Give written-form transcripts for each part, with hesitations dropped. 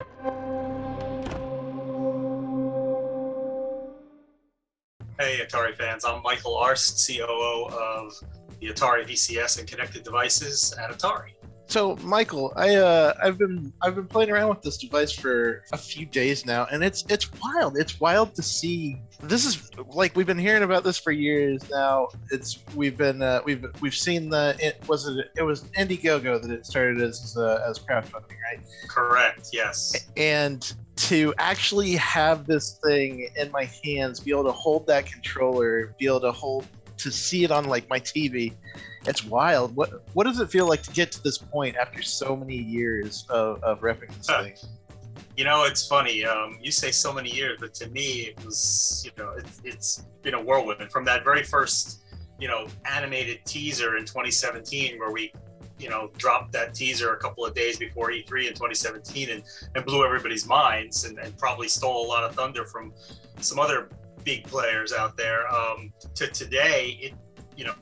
Hey, Atari fans. I'm Michael Arzt, COO of the Atari VCS and connected devices at Atari. So, Michael, I've been playing around with this device for a few days now, and it's wild. It's wild to see. This is like we've been hearing about this for years now. We've seen it was Indiegogo that it started as crowdfunding, right? Correct. Yes. And to actually have this thing in my hands, be able to hold that controller, be able to see it on like my TV. It's wild. What does it feel like to get to this point after so many years of repping this thing? It's funny. You say so many years, but to me, it was, it's been a whirlwind from that very first, animated teaser in 2017, where we, dropped that teaser a couple of days before E3 in 2017 and blew everybody's minds and probably stole a lot of thunder from some other big players out there. To today,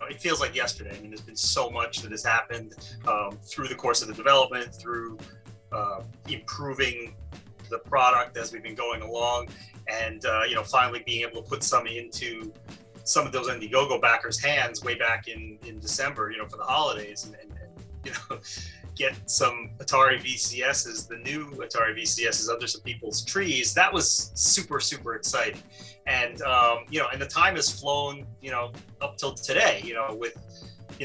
it feels like yesterday. I mean, there's been so much that has happened through the course of the development, through improving the product as we've been going along, and finally being able to put some into some of those Indiegogo backers' hands way back in December, for the holidays, and get some Atari VCSs, the new Atari VCSs, under some people's trees. That was super, super exciting. And, and the time has flown, up till today, with,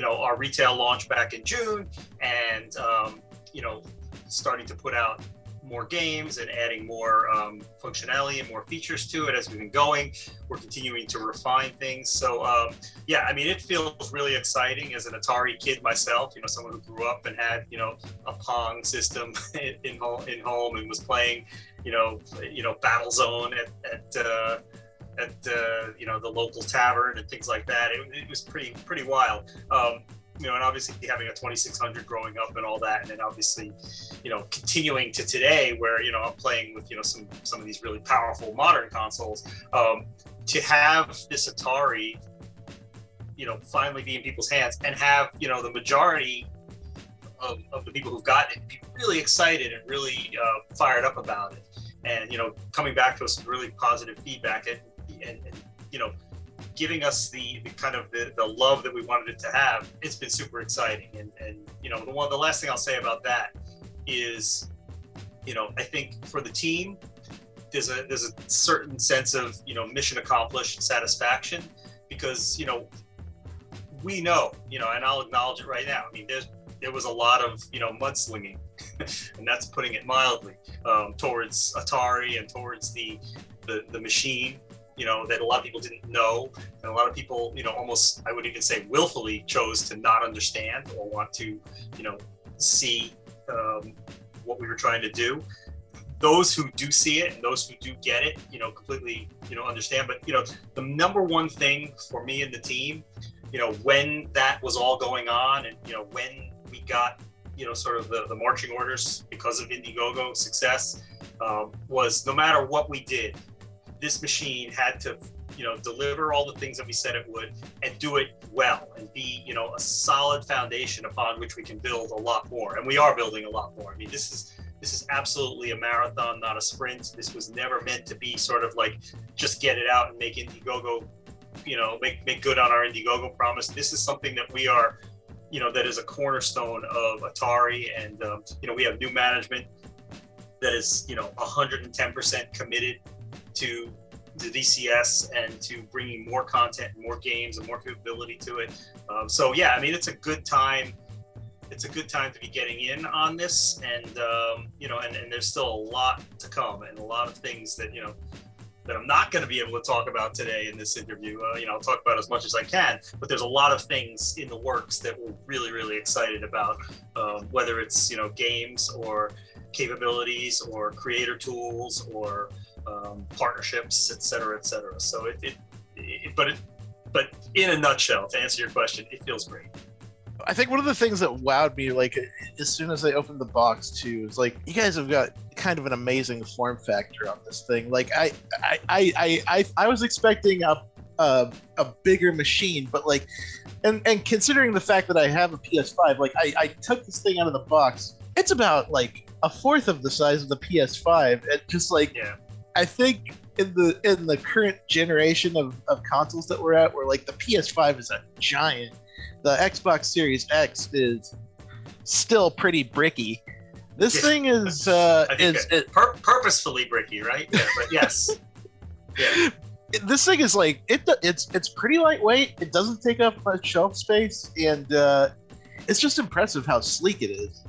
our retail launch back in June and, starting to put out more games and adding more functionality and more features to it as we've been going. We're continuing to refine things. So, it feels really exciting as an Atari kid myself, someone who grew up and had, a Pong system in home and was playing, Battlezone at the local tavern and things like that. It was pretty wild. And obviously having a 2600 growing up and all that, and then obviously, continuing to today where, I'm playing with, some of these really powerful modern consoles, to have this Atari, finally be in people's hands and have, the majority of the people who've gotten it be really excited and really fired up about it. And, coming back to us with really positive feedback and giving us the kind of the love that we wanted it to have. It's been super exciting. And the last thing I'll say about that is, I think for the team, there's a certain sense of, mission accomplished satisfaction, because, we know, and I'll acknowledge it right now. I mean, there was a lot of, mudslinging, and that's putting it mildly, towards Atari and towards the machine, that a lot of people didn't know, and a lot of people, almost, I would even say willfully chose to not understand or want to, see what we were trying to do. Those who do see it and those who do get it, completely, understand. But, the number one thing for me and the team, when that was all going on and, when we got, sort of the marching orders because of Indiegogo success, was no matter what we did, this machine had to, deliver all the things that we said it would and do it well and be, a solid foundation upon which we can build a lot more. And we are building a lot more. I mean, this is absolutely a marathon, not a sprint. This was never meant to be sort of like just get it out and make Indiegogo, make good on our Indiegogo promise. This is something that we are, that is a cornerstone of Atari. And, we have new management that is, 110% committed to the VCS and to bringing more content and more games and more capability to it. It's a good time. It's a good time to be getting in on this, and and there's still a lot to come and a lot of things that that I'm not going to be able to talk about today in this interview. I'll talk about as much as I can, but there's a lot of things in the works that we're really, really excited about, whether it's games or capabilities or creator tools or partnerships, et cetera, et cetera. So but in a nutshell, to answer your question, it feels great. I think one of the things that wowed me, like as soon as I opened the box too, is like you guys have got kind of an amazing form factor on this thing. Like I was expecting a bigger machine, but like, and considering the fact that I have a PS5, like I took this thing out of the box. It's about like a fourth of the size of the PS5. And just like, Yeah. I think in the current generation of consoles that we're at, where like the PS5 is a giant, the Xbox Series X is still pretty bricky. This thing is purposefully bricky, right? Yeah, but yes. Yeah. This thing is like it's pretty lightweight. It doesn't take up much shelf space, and it's just impressive how sleek it is.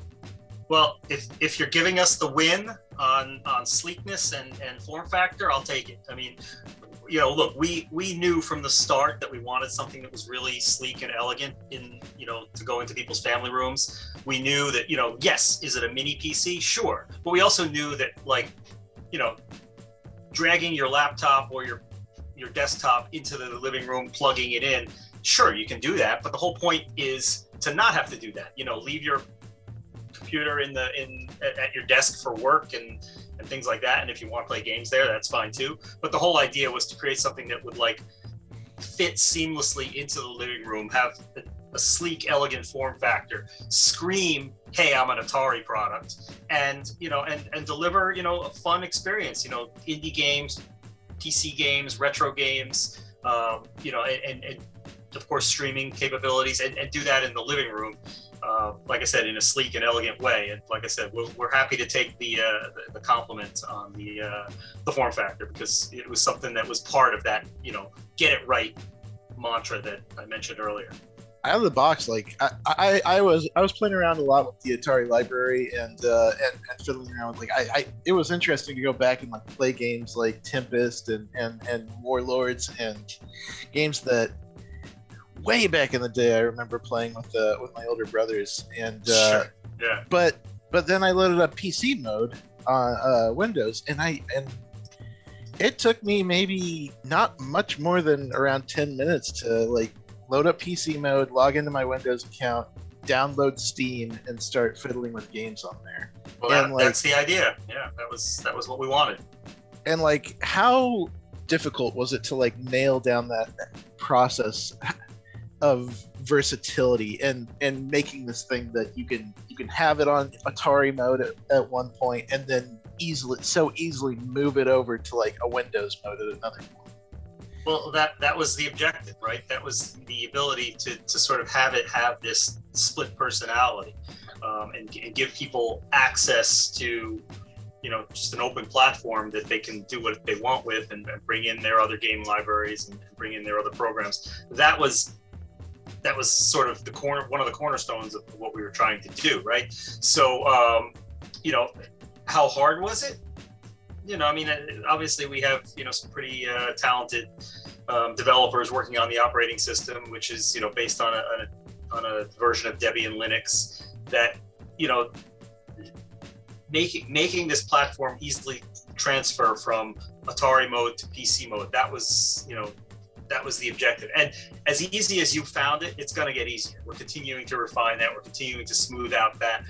Well, if you're giving us the win on sleekness and form factor, I'll take it. I mean, you know, look, we knew from the start that we wanted something that was really sleek and elegant to go into people's family rooms. We knew that, yes, is it a mini PC? Sure. But we also knew that, like, dragging your laptop or your desktop into the living room, plugging it in, sure, you can do that. But the whole point is to not have to do that. Leave your computer at your desk for work and things like that. And if you want to play games there, that's fine too. But the whole idea was to create something that would like fit seamlessly into the living room, have a sleek, elegant form factor, scream, "Hey, I'm an Atari product," and deliver a fun experience. Indie games, PC games, retro games, and of course streaming capabilities, and do that in the living room. Like I said, in a sleek and elegant way. And like I said, we're happy to take the compliment on the form factor, because it was something that was part of that, get it right mantra that I mentioned earlier. Out of the box, like I was playing around a lot with the Atari library and fiddling around with it was interesting to go back and like play games like Tempest and Warlords, and games that way back in the day I remember playing with my older brothers, and sure. Yeah. But then I loaded up PC Mode on Windows, and it took me maybe not much more than around 10 minutes to like load up PC Mode, log into my Windows account, download Steam, and start fiddling with games on there. Well, that's the idea. Yeah, that was what we wanted. And like, how difficult was it to like nail down that process of versatility and making this thing that you can have it on Atari mode at one point, and then easily move it over to like a Windows mode at another point? Well, that was the objective, right? That was the ability to sort of have this split personality, and give people access to, just an open platform that they can do what they want with, and bring in their other game libraries and bring in their other programs. That was sort of one of the cornerstones of what we were trying to do, right? So, how hard was it? Obviously we have, some pretty talented developers working on the operating system, which is, based on a version of Debian Linux that, making this platform easily transfer from Atari mode to PC mode. That was the objective. And as easy as you found it, it's going to get easier. We're continuing to refine that. We're continuing to smooth out that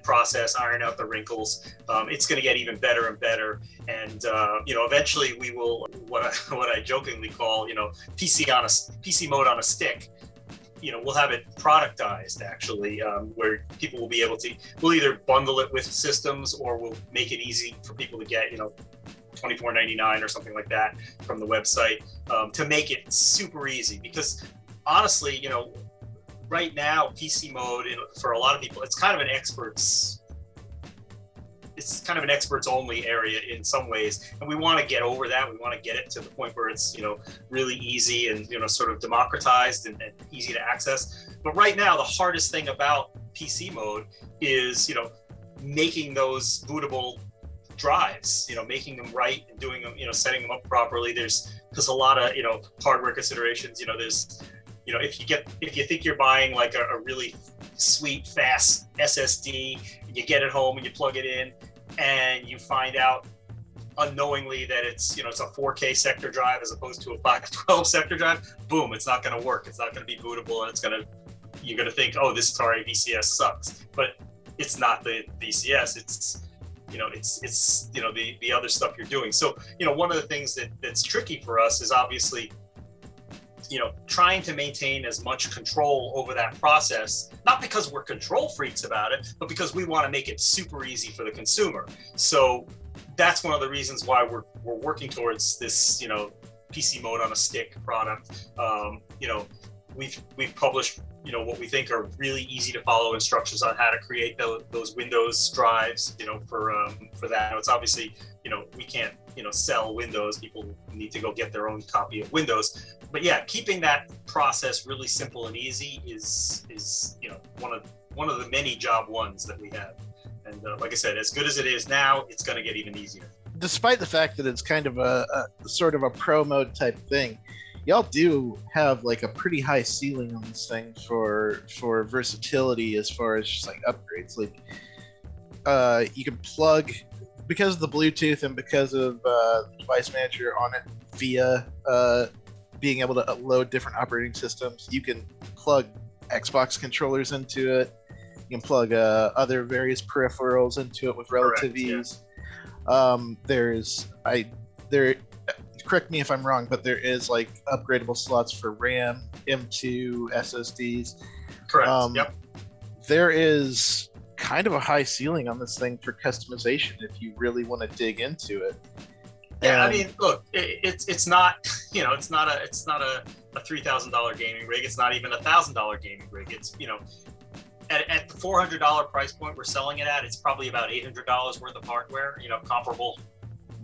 process, iron out the wrinkles. It's going to get even better and better. And, eventually we will, what I jokingly call, PC mode on a stick. We'll have it productized actually, where people will be able to, we'll either bundle it with systems, or we'll make it easy for people to get, $24.99 or something like that from the website, to make it super easy. Because honestly, right now PC mode, for a lot of people, it's kind of an experts only area in some ways, and we want to get over that. We want to get it to the point where it's really easy and sort of democratized and easy to access. But right now, the hardest thing about PC mode is making those bootable drives, making them right and doing them, setting them up properly. There's a lot of hardware considerations. There's if you think you're buying like a really sweet fast SSD, and you get it home and you plug it in, and you find out unknowingly that it's it's a 4K sector drive as opposed to a 512 sector drive, boom, it's not going to work. It's not going to be bootable, and you're going to think, oh, this Atari VCS sucks. But it's not the VCS. It's it's the other stuff you're doing. So one of the things that's tricky for us is obviously trying to maintain as much control over that process, not because we're control freaks about it, but because we want to make it super easy for the consumer. So that's one of the reasons why we're working towards this, PC Mode on a stick product. We've published, what we think are really easy to follow instructions on how to create those Windows drives, for that. It's obviously, we can't, sell Windows. People need to go get their own copy of Windows. But yeah, keeping that process really simple and easy is one of the many job ones that we have. And like I said, as good as it is now, it's going to get even easier. Despite the fact that it's kind of a sort of a pro mode type thing, y'all do have like a pretty high ceiling on this thing for versatility as far as just like upgrades. Like you can plug, because of the Bluetooth and because of the device manager on it via being able to load different operating systems, you can plug Xbox controllers into it. You can plug other various peripherals into it with relative ease. Correct me if I'm wrong, but there is like upgradable slots for RAM, M2, SSDs. Correct. Yep. There is kind of a high ceiling on this thing for customization if you really want to dig into it. Yeah, I mean, look, it's not it's not a $3,000 gaming rig. It's not even a $1,000 gaming rig. It's at the $400 price point we're selling it at, it's probably about $800 worth of hardware. Comparable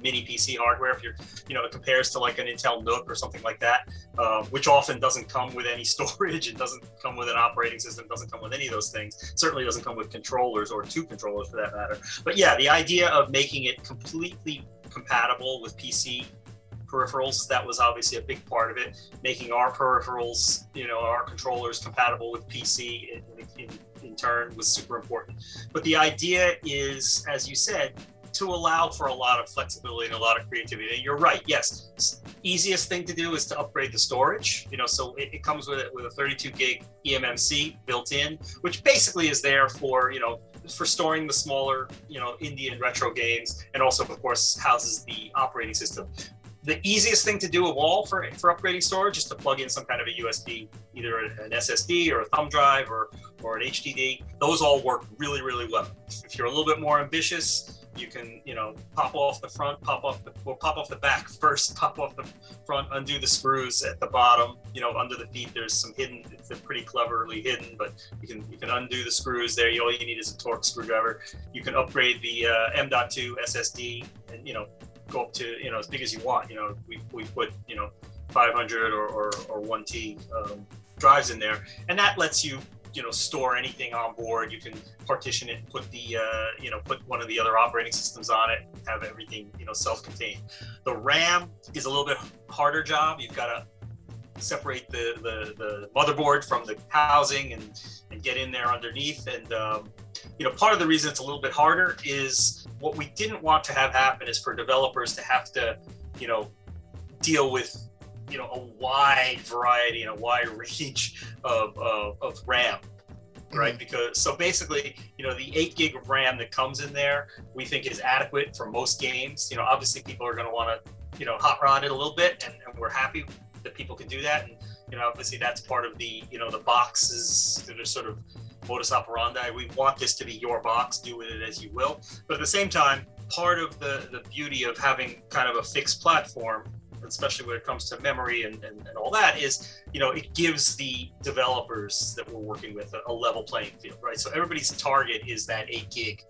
mini PC hardware. If you're, it compares to like an Intel Nook or something like that, which often doesn't come with any storage. It doesn't come with an operating system. Doesn't come with any of those things. Certainly doesn't come with controllers, or two controllers for that matter. But yeah, the idea of making it completely compatible with PC peripherals, that was obviously a big part of it. Making our peripherals, our controllers compatible with PC in turn was super important. But the idea is, as you said, to allow for a lot of flexibility and a lot of creativity. And you're right, yes, easiest thing to do is to upgrade the storage. So it comes with a 32 gig eMMC built in, which basically is there for, for storing the smaller, indie and retro games, and also, of course, houses the operating system. The easiest thing to do of all for upgrading storage is to plug in some kind of a USB, either an SSD or a thumb drive or an HDD. Those all work really, really well. If you're a little bit more ambitious, you can, pop off the front, pop off the back first, pop off the front, undo the screws at the bottom. Under the feet, there's some hidden, they're pretty cleverly hidden, but you can undo the screws there. All you need is a Torx screwdriver. You can upgrade the M.2 SSD and, go up to, as big as you want. We put, 500 or 1T drives in there, and that lets you, store anything on board. You can partition it and put the, put one of the other operating systems on it, have everything, self-contained. The RAM is a little bit harder job. You've got to separate the motherboard from the housing and get in there underneath. And, part of the reason it's a little bit harder is what we didn't want to have happen is for developers to have to, deal with, a wide variety and a wide range of RAM, right? Because so basically, the 8 gig of RAM that comes in there, we think is adequate for most games. Obviously people are going to want to, hot rod it a little bit, and we're happy that people can do that. And, obviously that's part of the, the boxes that are sort of modus operandi. We want this to be your box, do with it as you will. But at the same time, part of the beauty of having kind of a fixed platform, especially when it comes to memory and all that, is, it gives the developers that we're working with a level playing field, right? So everybody's target is that 8 gig.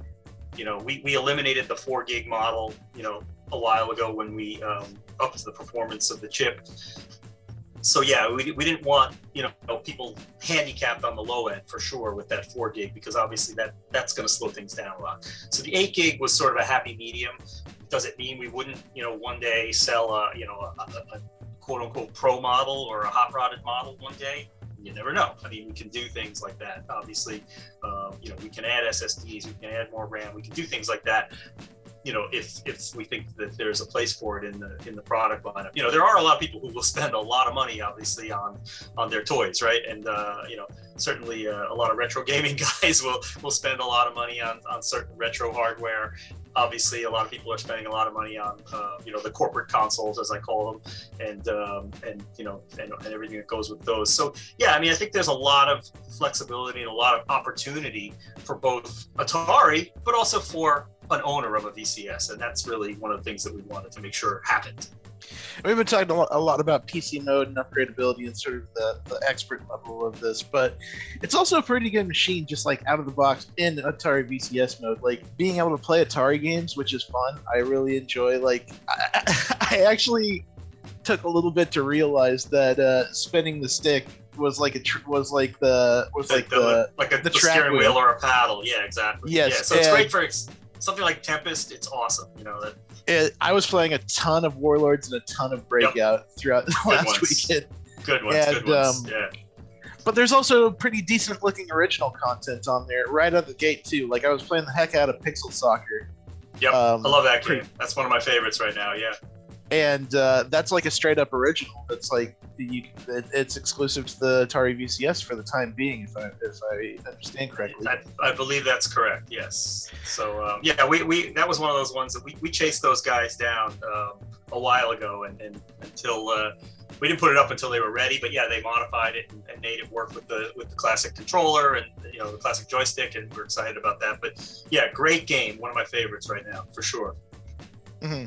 We eliminated the 4 gig model, a while ago when we upped the performance of the chip. So yeah, we didn't want, people handicapped on the low end for sure with that 4 gig, because obviously that's going to slow things down a lot. So the 8 gig was sort of a happy medium. Does it mean we wouldn't, one day sell a quote unquote pro model or a hot rodded model one day? You never know. I mean, we can do things like that. Obviously, we can add SSDs, we can add more RAM, we can do things like that. If we think that there's a place for it in the product lineup. There are a lot of people who will spend a lot of money, obviously, on their toys, right? And certainly a lot of retro gaming guys will spend a lot of money on certain retro hardware. obviously a lot of people are spending a lot of money on the corporate consoles, as I call them, and everything that goes with those. So yeah, I mean, I think there's a lot of flexibility and a lot of opportunity for both Atari, but also for an owner of a VCS, and that's really one of the things that we wanted to make sure happened. We've been talking a lot about PC mode and upgradability and sort of the expert level of this, but it's also a pretty good machine, just like out of the box in Atari VCS mode. Like being able to play Atari games, which is fun. I really enjoy. Like I actually took a little bit to realize that spinning the stick was like the steering wheel or a paddle. Yeah, exactly. Yes, yeah, so it's great for something like Tempest. It's awesome. I was playing a ton of Warlords and a ton of Breakout throughout the last weekend. Good ones. Yeah. But there's also pretty decent looking original content on there right out of the gate too. Like I was playing the heck out of Pixel Soccer. Yep, I love that game. That's one of my favorites right now. Yeah. And that's like a straight up original. That's like it's exclusive to the Atari VCS for the time being, if I understand correctly. I believe that's correct. Yes. So yeah, we that was one of those ones that we chased those guys down a while ago, and until we didn't put it up until they were ready. But yeah, they modified it and made it work with the classic controller and the classic joystick, and we're excited about that. But yeah, great game. One of my favorites right now for sure. Mm-hmm.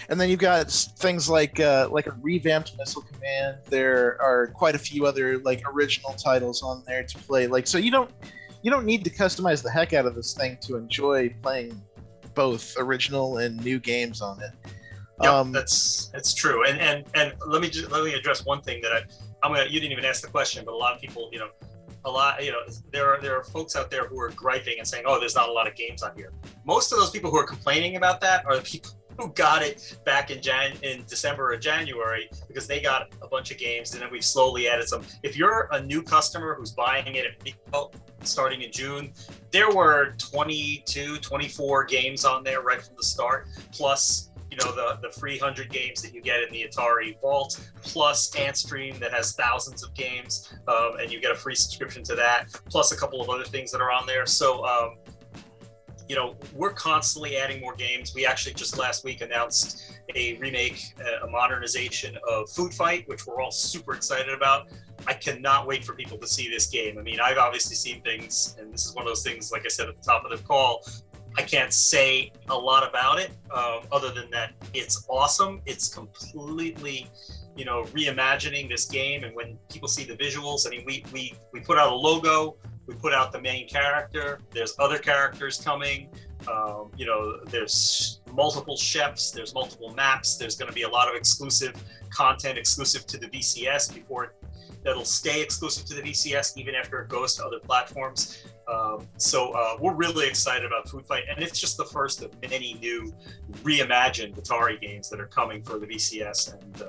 And then you've got things like a revamped Missile Command. There are quite a few other like original titles on there to play. Like so, you don't need to customize the heck out of this thing to enjoy playing both original and new games on it. Yep, that's true. And let me address one thing that you didn't even ask the question, but a lot of people, there are folks out there who are griping and saying, oh, there's not a lot of games on here. Most of those people who are complaining about that are the people who got it back in December or January, because they got a bunch of games, and then we've slowly added some. If you're a new customer who's buying it at retail starting in June, there were 22, 24 games on there right from the start, plus the free 100 games that you get in the Atari Vault, plus Antstream that has thousands of games, and you get a free subscription to that, plus a couple of other things that are on there. So we're constantly adding more games. We actually just last week announced a remake, a modernization of Food Fight, which we're all super excited about. I cannot wait for people to see this game. I mean, I've obviously seen things, and this is one of those things, like I said at the top of the call, I can't say a lot about it other than that it's awesome. It's completely, reimagining this game. And when people see the visuals, I mean, we put out a logo, we put out the main character. There's other characters coming. There's multiple chefs. There's multiple maps. There's going to be a lot of exclusive content exclusive to the VCS that'll stay exclusive to the VCS even after it goes to other platforms. So we're really excited about Food Fight, and it's just the first of many new reimagined Atari games that are coming for the VCS and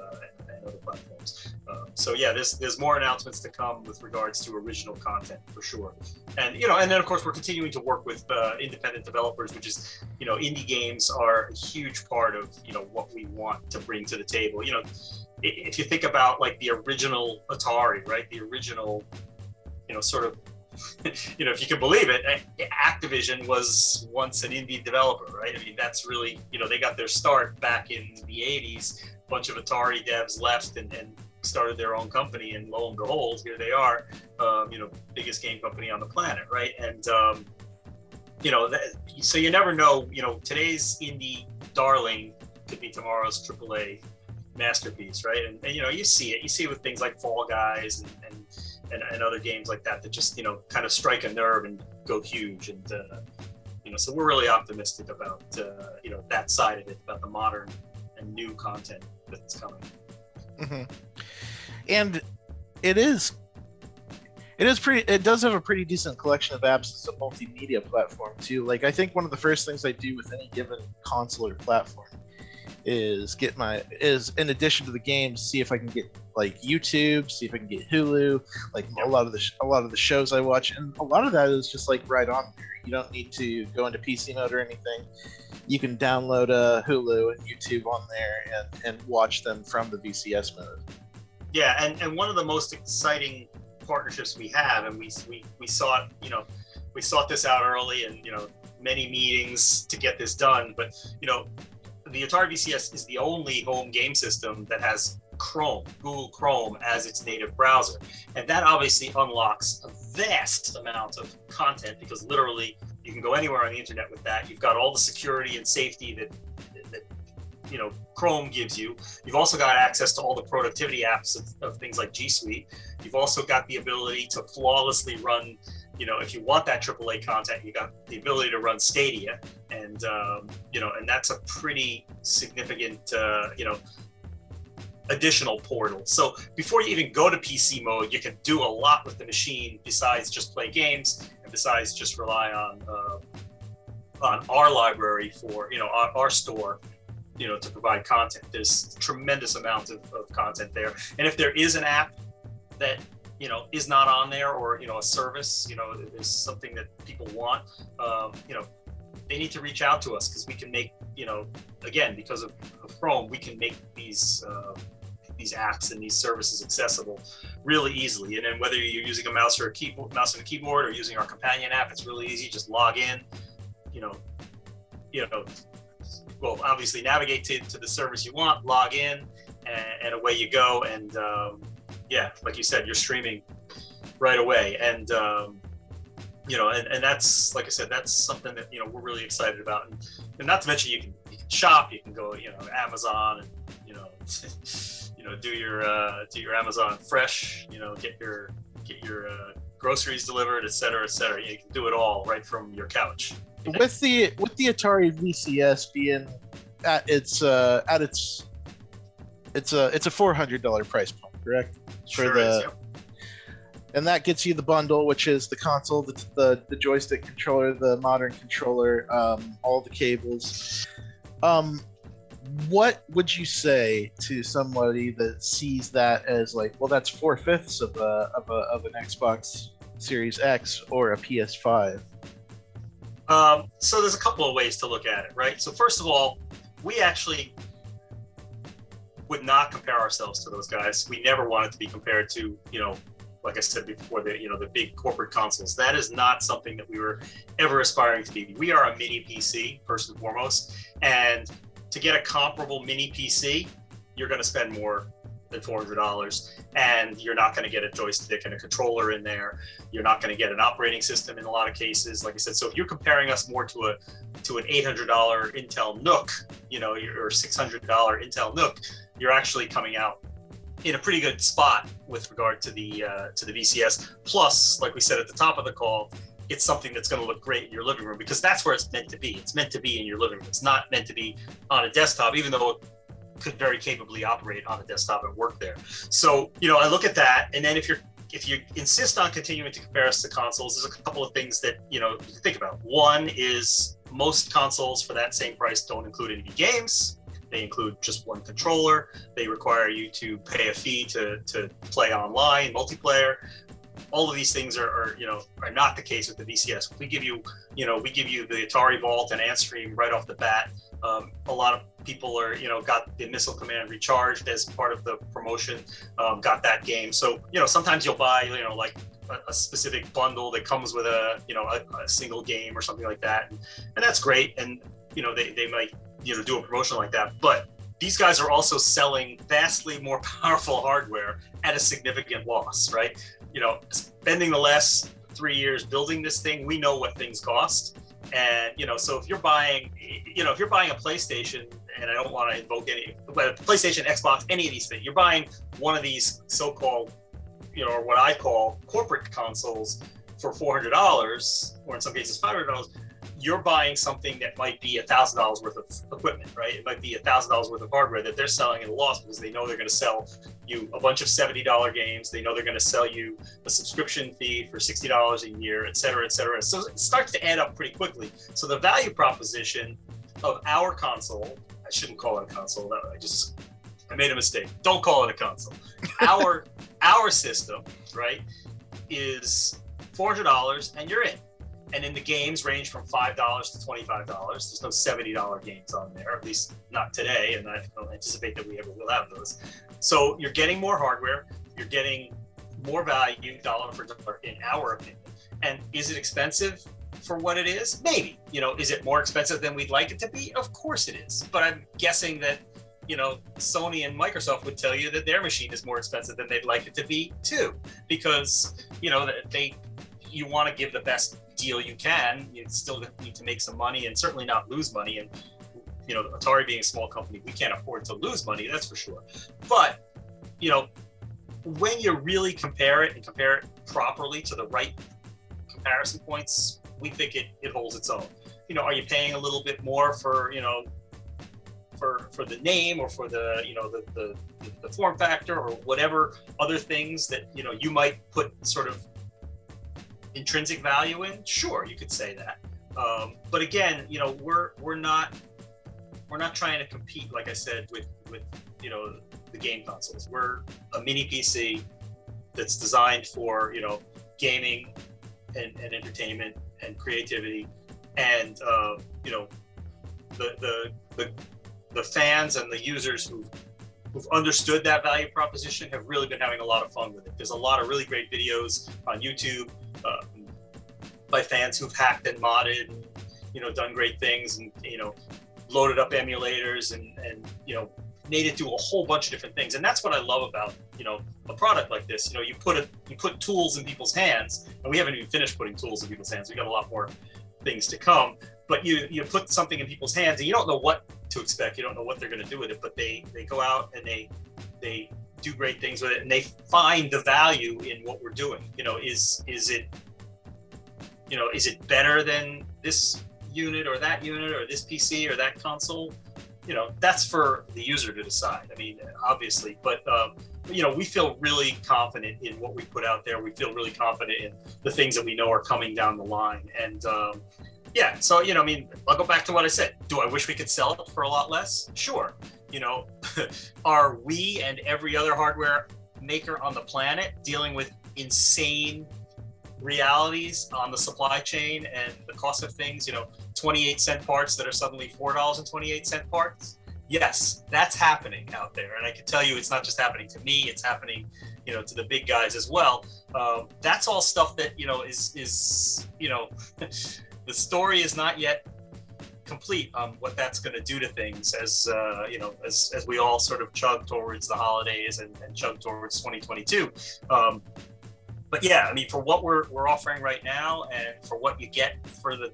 other platforms. So yeah, there's more announcements to come with regards to original content for sure. And and then of course we're continuing to work with independent developers, which is indie games are a huge part of what we want to bring to the table. If you think about like the original Atari, right? The original, sort of, if you can believe it, Activision was once an indie developer, right? I mean, that's really, they got their start back in the 80s. A bunch of Atari devs left and started their own company, and lo and behold, here they are, biggest game company on the planet, right? And, so you never know, today's indie darling could be tomorrow's AAA masterpiece, right? And you see it with things like Fall Guys and other games like that just kind of strike a nerve and go huge. And so we're really optimistic about that side of it, about the modern and new content that's coming. Mm-hmm. And it does have a pretty decent collection of apps as a multimedia platform too. Like I think one of the first things I do with any given console or platform is in addition to the games, see if I can get like YouTube, see if I can get Hulu, like a lot of the shows I watch, and a lot of that is just like right on there. You don't need to go into PC mode or anything. You can download Hulu and YouTube on there and watch them from the VCS mode. Yeah, and one of the most exciting partnerships we have, and we sought this out early, and many meetings to get this done. But, you know, the Atari VCS is the only home game system that has Chrome, Google Chrome as its native browser. And that obviously unlocks a vast amount of content, because literally you can go anywhere on the internet with that. You've got all the security and safety that you know, Chrome gives you. You've also got access to all the productivity apps of things like G Suite. You've also got the ability to flawlessly run, you know, if you want that AAA content, you got the ability to run Stadia. And, you know, and that's a pretty significant, you know, additional portal. So before you even go to PC mode, you can do a lot with the machine besides just play games, and besides just rely on our library for, you know, our store, you know, to provide content. There's a tremendous amount of content there. And if there is an app that, you know, is not on there, or, you know, a service, you know, there's something that people want, you know, they need to reach out to us, because we can make, you know, again, because of Chrome, we can make these apps and these services accessible really easily. And then whether you're using a mouse and a keyboard, or using our companion app, it's really easy. Just log in, you know, well, obviously navigate to the service you want, log in, and away you go. And yeah, like you said, you're streaming right away. And you know, and that's, like I said, that's something that, you know, we're really excited about. And not to mention, you can shop, you can go, you know, Amazon, and, you know, you know, do your Amazon Fresh, you know, get your groceries delivered, et cetera, et cetera. You can do it all right from your couch. With the Atari VCS being at its it's a $400 price point, correct? Sure is, yeah. And that gets you the bundle, which is the console, the joystick controller, the modern controller, all the cables. What would you say to somebody that sees that as like, well, that's 4/5 of an Xbox Series X or a PS5? So there's a couple of ways to look at it, right? So first of all, we actually would not compare ourselves to those guys. We never wanted to be compared to, you know, like I said before, the big corporate consoles. That is not something that we were ever aspiring to be. We are a mini PC first and foremost, and to get a comparable mini PC, you're going to spend more than $400, and you're not going to get a joystick and a controller in there. You're not going to get an operating system in a lot of cases, like I said. So if you're comparing us more to an $800 Intel NUC, you know, or $600 Intel NUC, you're actually coming out in a pretty good spot with regard to the VCS. Plus, like we said at the top of the call, it's something that's going to look great in your living room, because that's where it's meant to be. It's meant to be in your living room. It's not meant to be on a desktop, even though it could very capably operate on a desktop and work there. So, you know, I look at that, and then if you insist on continuing to compare us to consoles, there's a couple of things that, you know, you think about. One is most consoles for that same price don't include any games. They include just one controller. They require you to pay a fee to play online, multiplayer. All of these things are not the case with the VCS. We give you the Atari Vault and Antstream right off the bat. A lot of people are, you know, got the Missile Command Recharged as part of the promotion, got that game. So, you know, sometimes you'll buy, you know, like a specific bundle that comes with a single game or something like that. And that's great. And, you know, they might, you know, do a promotion like that. But these guys are also selling vastly more powerful hardware at a significant loss, right? You know, spending the last 3 years building this thing, we know what things cost. And, you know, so if you're buying a PlayStation, and I don't want to invoke but PlayStation, Xbox, any of these things, you're buying one of these so-called, you know, or what I call corporate consoles for $400, or in some cases $500, you're buying something that might be $1,000 worth of equipment, right? It might be $1,000 worth of hardware that they're selling at a loss, because they know they're going to sell you a bunch of $70 games. They know they're going to sell you a subscription fee for $60 a year, et cetera, et cetera. So it starts to add up pretty quickly. So the value proposition of our console, I shouldn't call it a console. I made a mistake. Don't call it a console. Our system, right, is $400, and you're in. And then the games range from $5 to $25. There's no $70 games on there, at least not today, and I don't anticipate that we ever will have those. So you're getting more hardware, you're getting more value dollar for dollar, in our opinion. And is it expensive? for what it is? Maybe. Is it more expensive than we'd like it to be? Of course it is. But I'm guessing that, Sony and Microsoft would tell you that their machine is more expensive than they'd like it to be too, because, you want to give the best deal you can. You still need to make some money and certainly not lose money. And, Atari being a small company, we can't afford to lose money, that's for sure. But, when you really compare it and compare it properly to the right comparison points, we think it holds its own. Are you paying a little bit more for, for the name or for the, the form factor or whatever other things that, you might put sort of intrinsic value in? Sure, you could say that. But again, we're not trying to compete, like I said, with the game consoles. We're a mini PC that's designed for, gaming and entertainment and creativity, and the fans and the users who've understood that value proposition have really been having a lot of fun with it. There's a lot of really great videos on YouTube by fans who've hacked and modded and, done great things and, loaded up emulators and made it do a whole bunch of different things. And that's what I love about, a product like this. You put tools in people's hands, and we haven't even finished putting tools in people's hands. We got a lot more things to come, but you put something in people's hands and you don't know what to expect. You don't know what they're going to do with it, but they go out and they do great things with it, and they find the value in what we're doing. Is it better than this unit or that unit or this PC or that console? That's for the user to decide. I mean, obviously, but we feel really confident in what we put out there. We feel really confident in the things that we know are coming down the line. And so, I'll go back to what I said. Do I wish we could sell it for a lot less? Sure. Are we and every other hardware maker on the planet dealing with insane realities on the supply chain and the cost of things, 28-cent parts that are suddenly $4.28 parts? Yes, that's happening out there. And I can tell you it's not just happening to me, it's happening, to the big guys as well. That's all stuff that, is the story is not yet complete on what that's going to do to things as, as we all sort of chug towards the holidays and chug towards 2022. But yeah, I mean, for what we're offering right now, and for what you get for the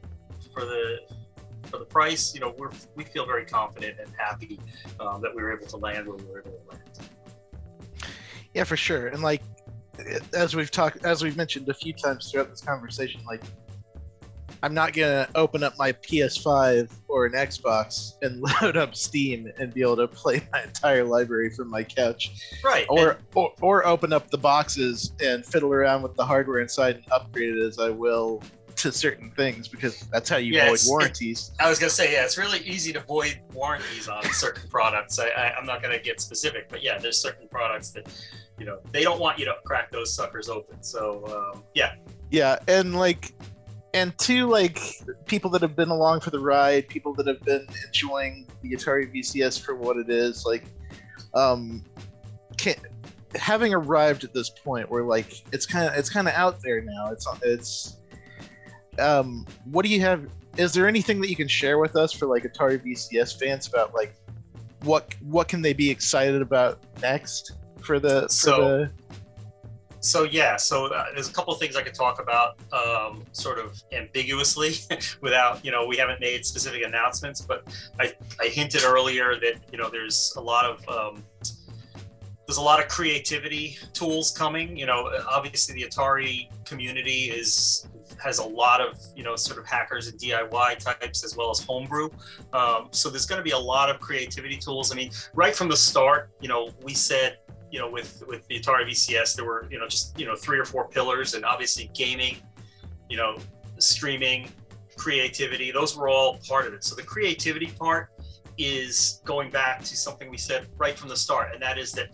price, we feel very confident and happy that we were able to land where we were able to land. Yeah, for sure. And like, as we've mentioned a few times throughout this conversation, like, I'm not gonna open up my PS5 or an Xbox and load up Steam and be able to play my entire library from my couch. Right. Or open up the boxes and fiddle around with the hardware inside and upgrade it as I will to certain things, because that's how you avoid warranties. I was gonna say, it's really easy to avoid warranties on certain products. I'm not gonna get specific, but yeah, there's certain products that, they don't want you to crack those suckers open. So yeah. Yeah, and to like people that have been along for the ride, people that have been enjoying the Atari VCS for what it is, like, having arrived at this point where like it's kind of out there now. It's what do you have? Is there anything that you can share with us for like Atari VCS fans about like what can they be excited about next for the? So there's a couple of things I could talk about sort of ambiguously without, we haven't made specific announcements, but I hinted earlier that, there's a lot of creativity tools coming. Obviously the Atari community has a lot of, sort of hackers and DIY types as well as homebrew. So there's going to be a lot of creativity tools. I mean, right from the start, we said, with the Atari VCS, there were, just, 3 or 4 pillars, and obviously gaming, streaming, creativity, those were all part of it. So the creativity part is going back to something we said right from the start, and that is that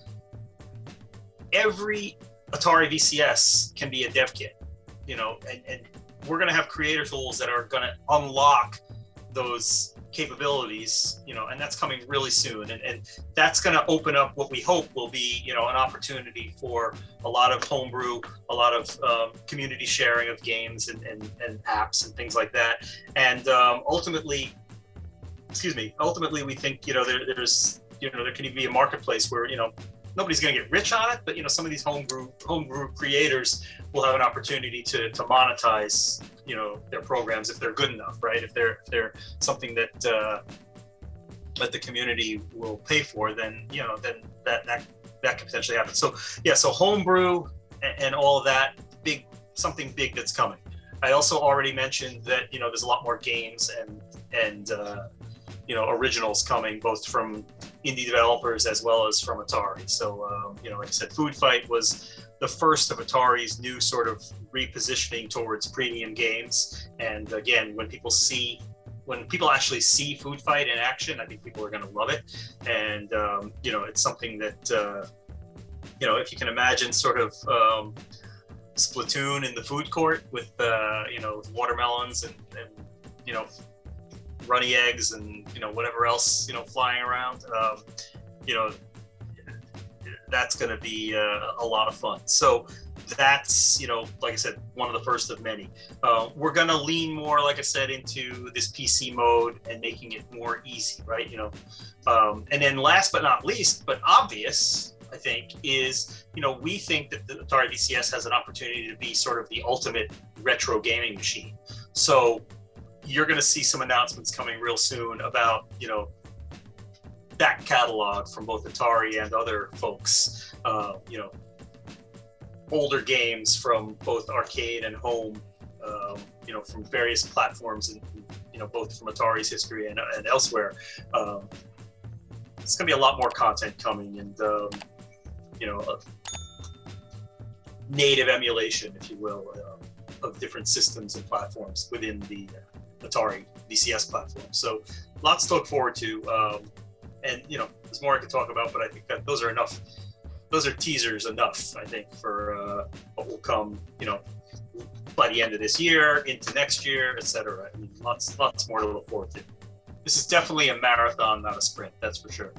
every Atari VCS can be a dev kit, and we're going to have creator tools that are going to unlock those capabilities, and that's coming really soon. And that's going to open up what we hope will be, an opportunity for a lot of homebrew, a lot of community sharing of games and apps and things like that. And ultimately, we think, there's, there can be a marketplace where, nobody's going to get rich on it, but some of these homebrew creators will have an opportunity to monetize their programs if they're good enough, right? If they're something that the community will pay for, then that could potentially happen. So so homebrew and all of that, something big that's coming. I also already mentioned that there's a lot more games and originals coming, both from indie developers as well as from Atari. So, like I said, Food Fight was the first of Atari's new sort of repositioning towards premium games. And again, when people actually see Food Fight in action, I think people are going to love it. And, it's something that, if you can imagine sort of Splatoon in the food court with, watermelons and runny eggs and whatever else flying around, that's going to be a lot of fun. So that's like I said, one of the first of many. We're going to lean more, like I said, into this PC mode and making it more easy, right? And then last but not least, but obvious, I think, is we think that the Atari VCS has an opportunity to be sort of the ultimate retro gaming machine. So you're going to see some announcements coming real soon about, back catalog from both Atari and other folks, older games from both arcade and home, from various platforms and, both from Atari's history and elsewhere. It's going to be a lot more content coming and, native emulation, if you will, of different systems and platforms within the Atari VCS platform. So lots to look forward to. And, there's more I could talk about, but I think that those are enough. Those are teasers enough, I think, for what will come, by the end of this year, into next year, etc. I mean, lots more to look forward to. This is definitely a marathon, not a sprint, that's for sure.